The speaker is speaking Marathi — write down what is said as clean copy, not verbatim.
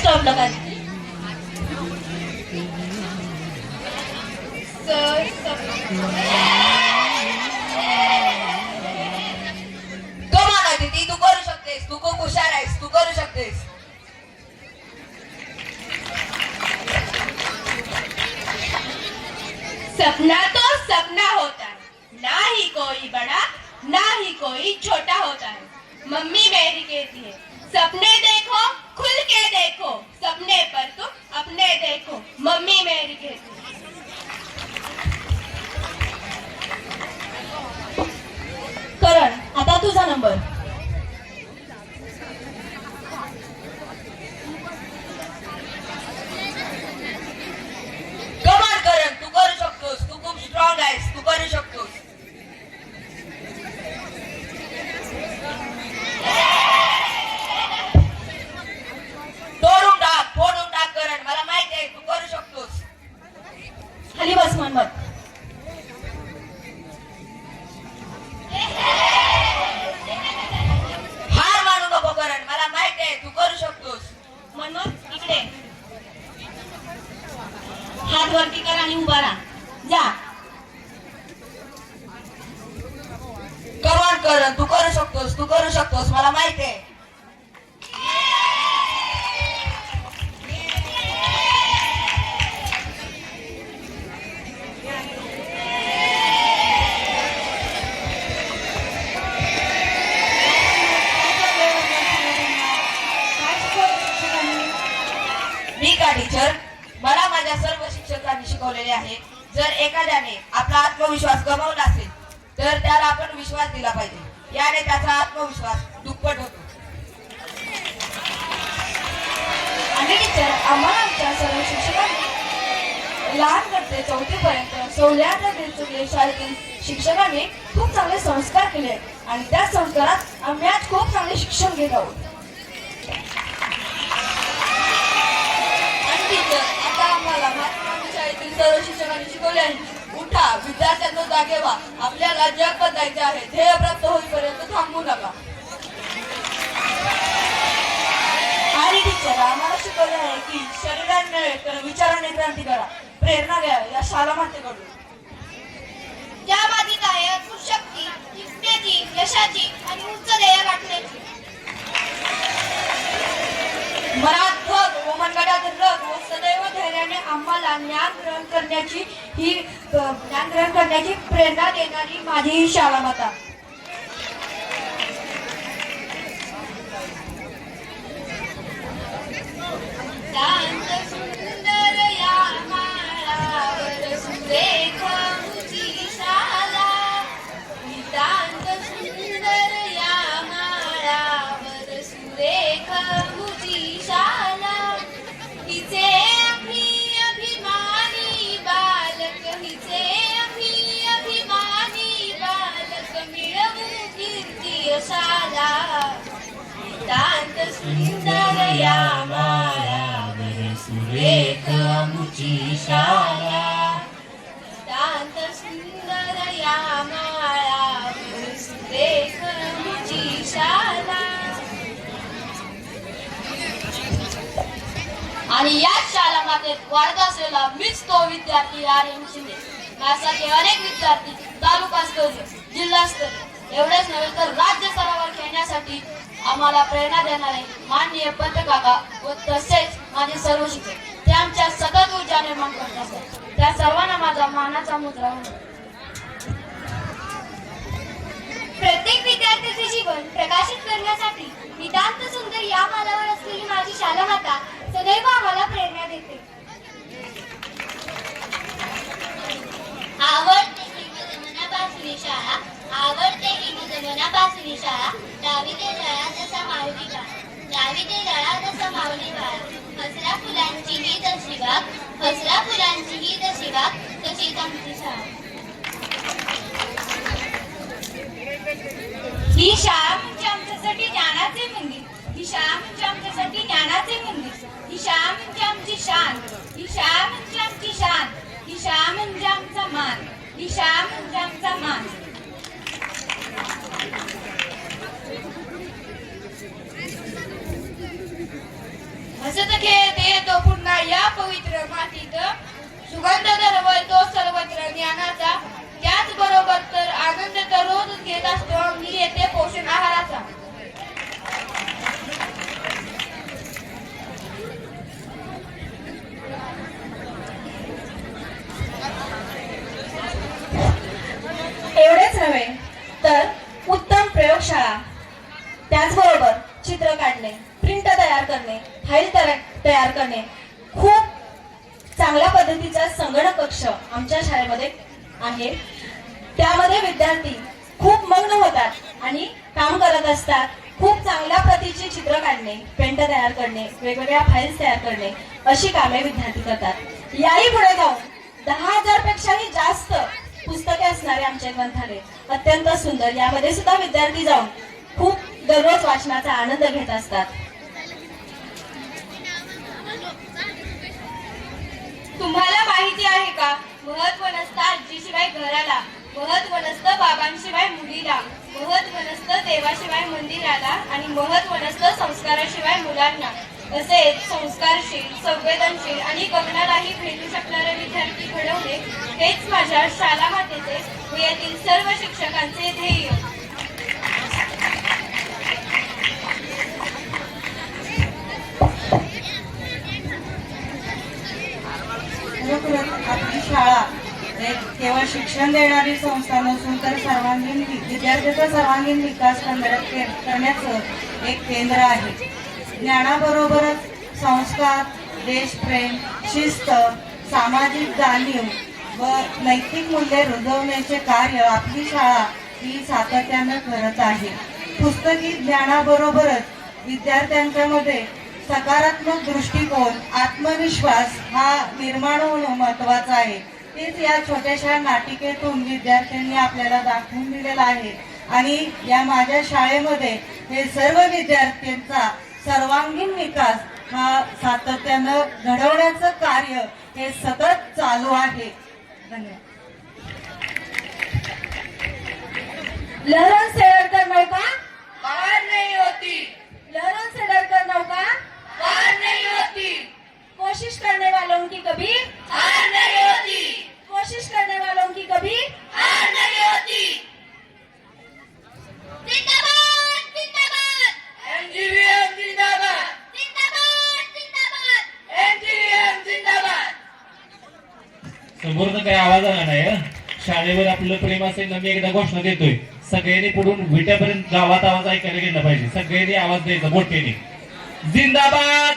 बेस्ट ऑफ लक आदिती. कमान आदिती, तू करू शकतेस. तू खूप हुशार आहेस. तू करू शकतेस. सपना तो सपना होता है, ना ही कोई बड़ा ना ही कोई छोटा होता है. मम्मी मेरी कहती है सपने देखो खुल के देखो, सपने पर तुम अपने देखो. मम्मी मेरी कहती है. करण, आता तुझा नंबर. कमान करण, तू करू शकतोस. तू खूप स्ट्रॉंग आहेस. तू करू शकतोस. फोडून टाक करण. मला माहिती आहे तू करू शकतोस. खाली बस मनमत. हार मानू नको करण. मला माहिती आहे तू करू शकतोस. मनमत इकडे. हात वरती कर आणि उभा राहा. जा. कमान करण, तू करू शकतोस. तू करू शकतोस. मला माहिती आहे. मी का टीचर, मला माझ्या सर्व शिक्षकांनी शिकवलेले आहे जर एखाद्याने आपला आत्मविश्वास गमावला असेल तर त्याला आपण विश्वास दिला पाहिजे. याने त्याचा आत्मविश्वास दुप्पट होतो. आणि टीचर, आम्हाला आमच्या सर्व शिक्षकांनी लहान करते 4थी पर्यंत सौल्याच्या देशोले शाळेतील शिक्षकांनी खूप चांगले संस्कार केले आहेत आणि त्या संस्कारात आम्ही आज खूप चांगले शिक्षण घेत आहोत. आणि टीचर, आता आम्हाला महात्मा शाळेतील सर्व शिक्षकांनी शिकवले आहे उठा, विद्यार्थ्यांना जागे व्हा. आपल्याला जग बदलायचे आहे. ध्येय प्राप्त होईपर्यंत थांबू नका. आणि टीचर, आम्हाला शिकवले आहे की शरीराने नव्हे तर विचाराने क्रांती करा. प्रेरणा घ्या या शाला मातेकडून. ज्या बाधित आहे अद्भुत शक्ती, जिंकण्याची, यशाची आणि उच्च ध्येय गाठण्याची. मनात ध्वज व मनगटात रग व सदैव धैर्याने आम्हाला ज्ञान ग्रहण करण्याची प्रेरणा देणारी माझी ही शाळा माता. शांत सुंदर या माळावर सुरेख मुची शाला. शांत सुंदर या माळावर सुरेख मुची शाला. हिचे अभिमानी बालक, हिचे अभिमानी बालक मिळवू कीर्ती यशाला. शांत सुंदर या माळावर सुरेख मुची शाला. शांत सुंदर या माळावर सुरेख मुची शाला. आणि याच शाळा मातेत वाढत असलेला मीच तो विद्यार्थी आर्यन शिंदे. माझ्यासारखे अनेक विद्यार्थी तालुकास्तरीय, जिल्हास्तरीय एवढेच नव्हे तर राज्य स्तरावर खेळण्यासाठी आम्हाला प्रेरणा देणारे माननीय पंतकाका व तसेच माझे सर्व शिक्षक ते आमच्या सतत ऊर्जा निर्माण करत असतात. त्या सर्वांना माझा मानाचा मुद्रा म्हणतो. प्रत्येक विद्यार्थ्याचे जीवन प्रकाशित करण्यासाठी नितांत सुंदर या मालावर असलेली माझी शाला माता सदैव आम्हाला प्रेरणा देते. आवडते ही मज मनापासून शाळा, आवडते ही मज मनापासून शाळा. डावी ते दळा जसा माऊली बाळा, डावी ते दळा जसा माऊली बाळा. हसरा फुलांची ही तशी बाग, हसरा फुलांची ही तशी बाग, तशीच आमची शाळा. ही शाळा म्हणजे आमच्यासाठी ज्ञानाचे मंदिर. ही शाळा म्हणजे आमच्यासाठी ज्ञानाचे मंदिर. ही शाळा म्हणजे आमची शान. ही शाळा म्हणजे आमची शान. ही शाळा म्हणजे आमचा मान. ही शाळा म्हणजे आमचा मान. हसत खेळत येतो पुन्हा या पवित्र मातीत, सुगंध दरवळतो सर्वत्र ज्ञानाचा, त्याचबरोबर तर आनंद तर रोज घेत असतो अंगी येते पोषण आहाराचा. एवढेच नव्हे तर उत्तम प्रयोगशाळा, त्याचबरोबर चित्र काढणे, प्रिंट तयार करणे, फाईल तयार करणे, खूप चांगल्या पद्धतीचा संगणक कक्ष आमच्या शाळेमध्ये आहे. त्यामध्ये विद्यार्थी खूप मग्न होतात आणि काम करत असतात. खूप चांगल्या प्रतीची चित्र काढणे, पेंट तयार करणे, वेगवेगळ्या फाईल्स तयार करणे अशी कामे विद्यार्थी करतात. याही पुढे जाऊन 10,000 पेक्षाही जास्त पुस्तके असणारे आमचे ग्रंथालय अत्यंत सुंदर. यामध्ये सुद्धा विद्यार्थी जाऊन खूप दररोज वाचनाचा आनंद घेत असतात. तुम्हाला माहिती आहे का, महत्व नसतं आजीशिवाय घराला, महत्व नसतं बाबांशिवाय मुलीला, महत्व नसतं देवाशिवाय मंदिराला, आणि महत्व नसतं संस्काराशिवाय मुलांना. तसेच संस्कारशील, संवेदनशील आणि गगनालाही भेटू शकणारे विद्यार्थी घडवणे हेच माझ्या शाला मातेचे व यातील सर्व शिक्षकांचे ध्येय. खरोखरच आपली शाळा एक केवळ शिक्षण देणारी संस्था नसून तर विद्यार्थ्याचा सर्वांगीण विकास करण्याचं एक केंद्र आहे. ज्ञानाबरोबरच संस्कार, देशप्रेम, शिस्त, सामाजिक जाणीव व नैतिक मूल्ये रुजवण्याचे कार्य आपली शाळा ही सातत्यानं करत आहे. पुस्तकी ज्ञानाबरोबरच विद्यार्थ्यांच्या मध्ये सकारात्मक दृष्टिकोन, आत्मविश्वास हा निर्माण होणं महत्वाचं आहे. तेच या छोट्याशा नाटिकेतून विद्यार्थ्यांनी आपल्याला दाखवून दिलेलं आहे. आणि या माझ्या शाळेमध्ये हे सर्व विद्यार्थ्यांचा सर्वांगीण विकास हा सातत्यानं घडवण्याचं कार्य हे सतत चालू आहे. धन्यवाद. लहरों से डरकर नौका पार नहीं होती, लहरों से डरकर नौका पार नहीं होती, कोशिश करने वालों की कभी हार नहीं होती, कोशिश करने वालों की कभी हार नहीं होती. जिंदाबाद जिंदाबाद एमजीवीएम जिंदाबाद, जिंदाबाद जिंदाबाद एमजीवीएम जिंदाबाद. समोरनं काही आवाज आला नाही हं? शाळेवर आपलं प्रेम असेल ना, मी एकदा घोषणा देतोय, सगळ्यांनी पुढून विट्यापर्यंत गावात आवाज ऐकायला गेला पाहिजे. सगळ्यांनी आवाज द्यायचा मोठ्याने, जिंदाबाद.